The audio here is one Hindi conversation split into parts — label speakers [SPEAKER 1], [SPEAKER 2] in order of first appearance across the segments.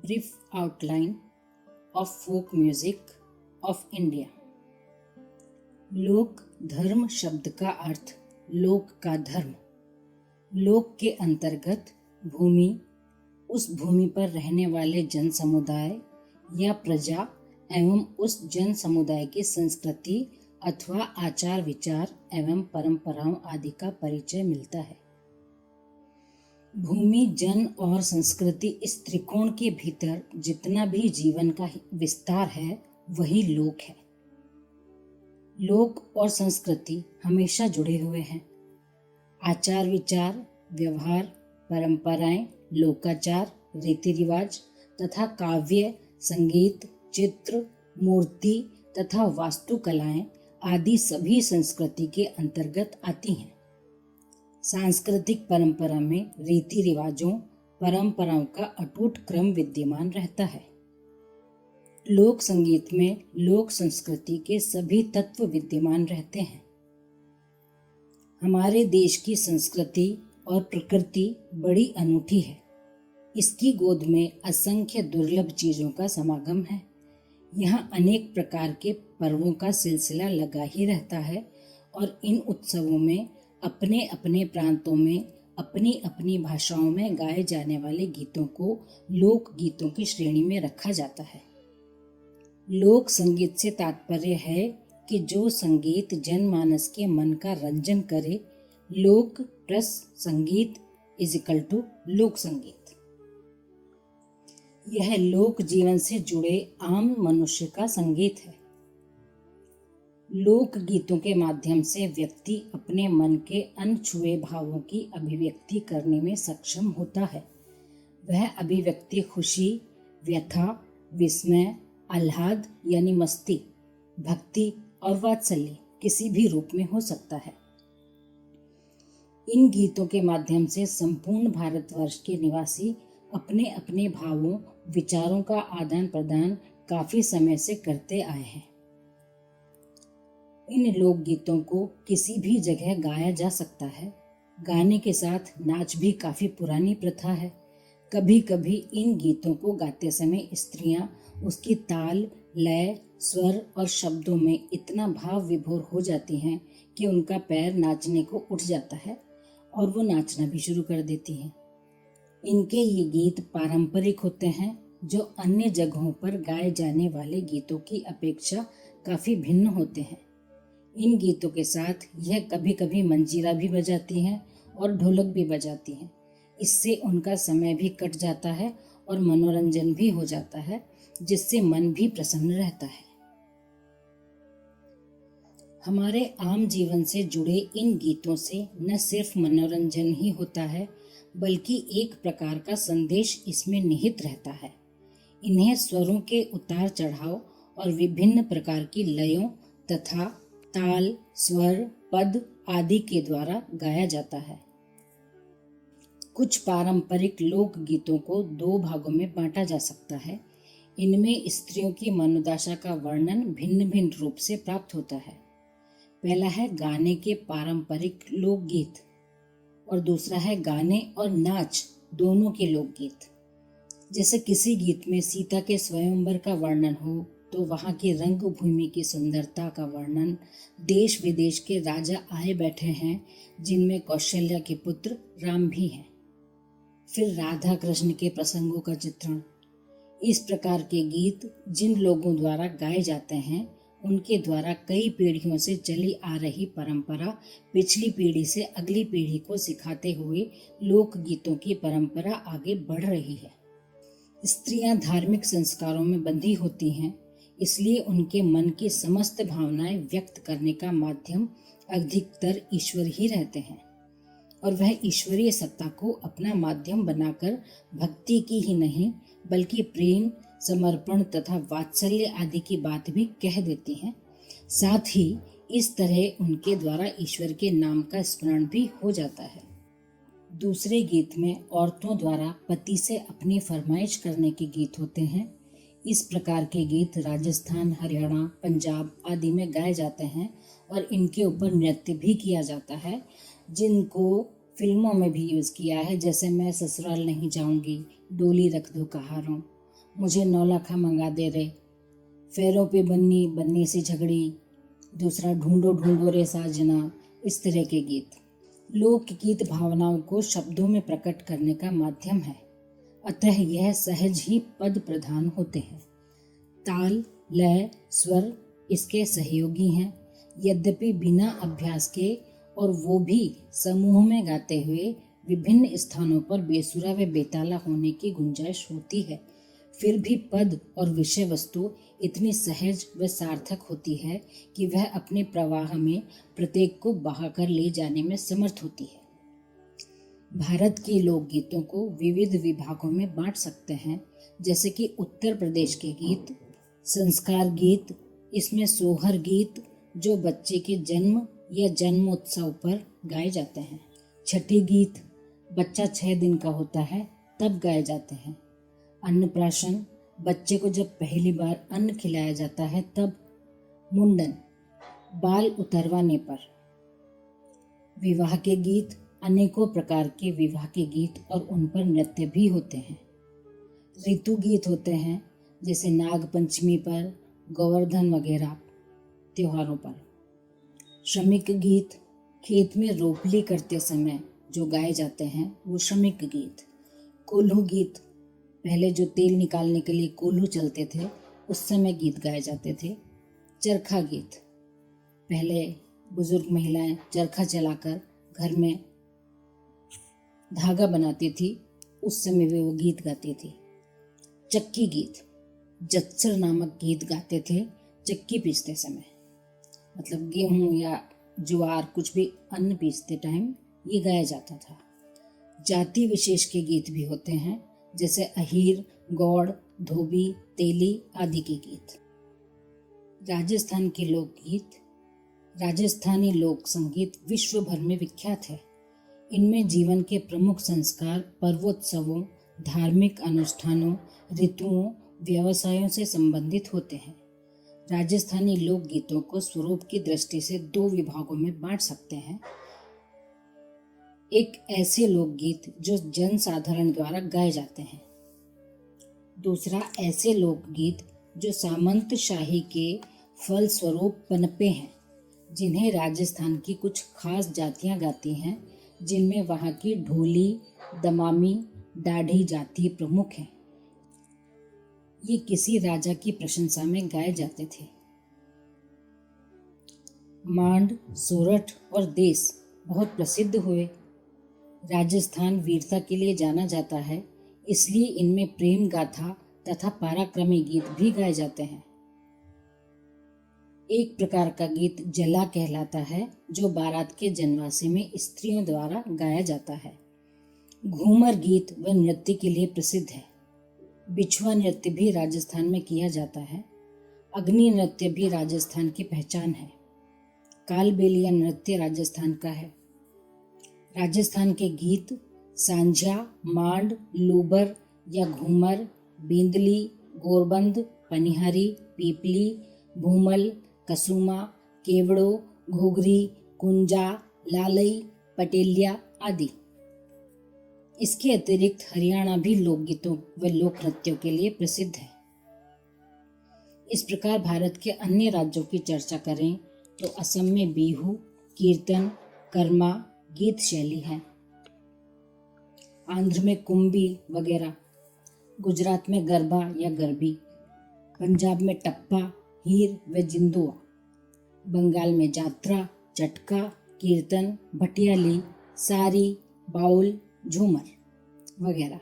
[SPEAKER 1] brief outline of folk music of India. लोक धर्म शब्द का अर्थ लोक का धर्म। लोक के अंतर्गत भूमि, उस भूमि पर रहने वाले जन समुदाय या प्रजा एवं उस जन समुदाय की संस्कृति अथवा आचार विचार एवं परंपराओं आदि का परिचय मिलता है। भूमि, जन और संस्कृति इस त्रिकोण के भीतर जितना भी जीवन का विस्तार है वही लोक है। लोक और संस्कृति हमेशा जुड़े हुए हैं। आचार विचार, व्यवहार, परंपराएं, लोकाचार, रीति रिवाज तथा काव्य, संगीत, चित्र, मूर्ति तथा वास्तुकलाएं आदि सभी संस्कृति के अंतर्गत आती हैं। सांस्कृतिक परंपरा में रीति रिवाजों, परंपराओं का अटूट क्रम विद्यमान रहता है। लोक संगीत में लोक संस्कृति के सभी तत्व विद्यमान रहते हैं। हमारे देश की संस्कृति और प्रकृति बड़ी अनूठी है। इसकी गोद में असंख्य दुर्लभ चीजों का समागम है। यहाँ अनेक प्रकार के पर्वों का सिलसिला लगा ही रहता है और इन उत्सवों में अपने अपने प्रांतों में अपनी अपनी भाषाओं में गाए जाने वाले गीतों को लोक गीतों की श्रेणी में रखा जाता है। लोक संगीत से तात्पर्य है कि जो संगीत जनमानस के मन का रंजन करे। लोक प्लस संगीत इज इक्वल टू लोक संगीत। यह लोक जीवन से जुड़े आम मनुष्य का संगीत है। लोक गीतों के माध्यम से व्यक्ति अपने मन के अनछुए भावों की अभिव्यक्ति करने में सक्षम होता है। वह अभिव्यक्ति खुशी, व्यथा, विस्मय, आह्लाद यानी मस्ती, भक्ति और वात्सल्य किसी भी रूप में हो सकता है। इन गीतों के माध्यम से संपूर्ण भारतवर्ष के निवासी अपने अपने भावों, विचारों का आदान प्रदान काफी समय से करते आए हैं। इन लोकगीतों को किसी भी जगह गाया जा सकता है। गाने के साथ नाच भी काफी पुरानी प्रथा है। कभी कभी इन गीतों को गाते समय स्त्रियां उसकी ताल, लय, स्वर और शब्दों में इतना भाव विभोर हो जाती हैं कि उनका पैर नाचने को उठ जाता है और वो नाचना भी शुरू कर देती हैं। इनके ये गीत पारंपरिक होते हैं जो अन्य जगहों पर गाए जाने वाले गीतों की अपेक्षा काफी भिन्न होते हैं। इन गीतों के साथ यह कभी कभी मंजीरा भी बजाती हैं और ढोलक भी बजाती हैं। इससे उनका समय भी कट जाता है और मनोरंजन भी हो जाता है, जिससे मन भी प्रसन्न रहता है। हमारे आम जीवन से जुड़े इन गीतों से न सिर्फ मनोरंजन ही होता है, बल्कि एक प्रकार का संदेश इसमें निहित रहता है। इन्हें स्वरों के उतार चढ़ाव और विभिन्न प्रकार की लयों तथा ताल, स्वर, पद आदि के द्वारा गाया जाता है। कुछ पारंपरिक लोक गीतों को दो भागों में बांटा जा सकता है। इनमें स्त्रियों की मनोदशा का वर्णन भिन्न भिन्न रूप से प्राप्त होता है। पहला है गाने के पारंपरिक लोकगीत और दूसरा है गाने और नाच दोनों के लोकगीत। जैसे किसी गीत में सीता के स्वयंवर का वर्णन हो तो वहाँ की रंग भूमि की सुंदरता का वर्णन, देश विदेश के राजा आए बैठे हैं जिनमें कौशल्या के पुत्र राम भी हैं। फिर राधा कृष्ण के प्रसंगों का चित्रण। इस प्रकार के गीत जिन लोगों द्वारा गाए जाते हैं उनके द्वारा कई पीढ़ियों से चली आ रही परंपरा पिछली पीढ़ी से अगली पीढ़ी को सिखाते हुए लोक गीतों की परंपरा आगे बढ़ रही है। स्त्रियां धार्मिक संस्कारों में बंधी होती हैं, इसलिए उनके मन की समस्त भावनाएं व्यक्त करने का माध्यम अधिकतर ईश्वर ही रहते हैं और वह ईश्वरीय सत्ता को अपना माध्यम बनाकर भक्ति की ही नहीं बल्कि प्रेम, समर्पण तथा वात्सल्य आदि की बात भी कह देती हैं। साथ ही इस तरह उनके द्वारा ईश्वर के नाम का स्मरण भी हो जाता है। दूसरे गीत में औरतों द्वारा पति से अपनी फरमाइश करने के गीत होते हैं। इस प्रकार के गीत राजस्थान, हरियाणा, पंजाब आदि में गाए जाते हैं और इनके ऊपर नृत्य भी किया जाता है, जिनको फिल्मों में भी यूज़ किया है। जैसे मैं ससुराल नहीं जाऊंगी, डोली रख दो कहारों, मुझे 9 लाखा मंगा दे रे, पैरों पे बन्नी बन्नी सी झगड़ी, दूसरा ढूंढो ढूंढो रे साजना। इस तरह के गीत। लोकगीत भावनाओं को शब्दों में प्रकट करने का माध्यम है, अतः यह सहज ही पद प्रधान होते हैं। ताल, लय, स्वर इसके सहयोगी हैं, यद्यपि बिना अभ्यास के, और वो भी समूह में गाते हुए विभिन्न स्थानों पर बेसुरा व बेताला होने की गुंजाइश होती है, फिर भी पद और विषय वस्तु इतनी सहज व सार्थक होती है कि वह अपने प्रवाह में प्रत्येक को बहाकर ले जाने में समर्थ होती है। भारत के लोकगीतों को विविध विभागों में बांट सकते हैं, जैसे कि उत्तर प्रदेश के गीत, संस्कार गीत, इसमें सोहर गीत जो बच्चे के जन्म या जन्मोत्सव पर गाए जाते हैं। छठी गीत बच्चा 6 दिन का होता है तब गाए जाते हैं। अन्नप्राशन बच्चे को जब पहली बार अन्न खिलाया जाता है तब। मुंडन बाल उतरवाने पर। विवाह के गीत अनेकों प्रकार के विवाह के गीत और उन पर नृत्य भी होते हैं। ऋतु गीत होते हैं जैसे नाग पंचमी पर, गोवर्धन वगैरह त्योहारों पर। श्रमिक गीत खेत में रोपली करते समय जो गाए जाते हैं वो श्रमिक गीत। कोल्हू गीत पहले जो तेल निकालने के लिए कोल्हू चलते थे उस समय गीत गाए जाते थे। चरखा गीत पहले बुजुर्ग महिलाएं चरखा चलाकर घर में धागा बनाती थी, उस समय वे वो गीत गाती थी। चक्की गीत जत्सर नामक गीत गाते थे चक्की पीसते समय, मतलब गेहूं या ज्वार कुछ भी अन्न पीसते टाइम ये गाया जाता था। जाति विशेष के गीत भी होते हैं जैसे अहीर, गौड़, धोबी, तेली आदि के गीत। राजस्थान के लोकगीत, राजस्थानी लोक संगीत विश्व भर में विख्यात है। इनमें जीवन के प्रमुख संस्कार, पर्वोत्सवों, धार्मिक अनुष्ठानों, ऋतुओं, व्यवसायों से संबंधित होते हैं। राजस्थानी लोकगीतों को स्वरूप की दृष्टि से 2 विभागों में बांट सकते हैं। एक ऐसे लोकगीत जो जन साधारण द्वारा गाए जाते हैं, दूसरा ऐसे लोकगीत जो सामंत शाही के फल स्वरूप पनपे हैं, जिन्हें राजस्थान की कुछ खास जातियां गाती हैं, जिनमें वहाँ की ढोली, दमामी, दाढ़ी जाति प्रमुख हैं। ये किसी राजा की प्रशंसा में गाए जाते थे। मांड, सोरठ और देस बहुत प्रसिद्ध हुए। राजस्थान वीरता के लिए जाना जाता है, इसलिए इनमें प्रेम गाथा तथा पराक्रमी गीत भी गाए जाते हैं। एक प्रकार का गीत जला कहलाता है, जो बारात के जनवासे में स्त्रियों द्वारा गाया जाता है। घूमर गीत व नृत्य के लिए प्रसिद्ध है। बिछुआ नृत्य भी राजस्थान में किया जाता है। अग्नि नृत्य भी राजस्थान की पहचान है। कालबेलिया नृत्य राजस्थान का है। राजस्थान के गीत सांझा, मांड, लूबर या घूमर, बींदली, गोरबंद, पनिहारी, पीपली, भूमल, कसुमा, केवड़ो, घुघरी, कुंजा, लालई, पटेलिया आदि। इसके अतिरिक्त हरियाणा भी लोकगीतों व लोक नृत्यों के लिए प्रसिद्ध है। इस प्रकार भारत के अन्य राज्यों की चर्चा करें तो असम में बिहू, कीर्तन, कर्मा गीत शैली है। आंध्र में कुंभी वगैरह, गुजरात में गरबा या गरबी, पंजाब में टप्पा, हीर व जिंदुआ, बंगाल में जात्रा, चटका, कीर्तन, भटियाली, सारी, बाउल, झूमर वगैरह।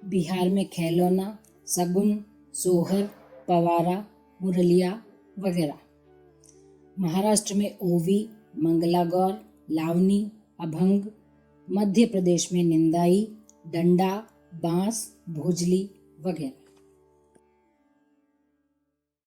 [SPEAKER 1] बिहार में खैलौना, सगुन, सोहर, पवारा, मुरलिया वगैरह। महाराष्ट्र में ओवी, मंगलागौर, लावनी, अभंग। मध्य प्रदेश में निंदाई, डंडा, बांस, भोजली वगैरह।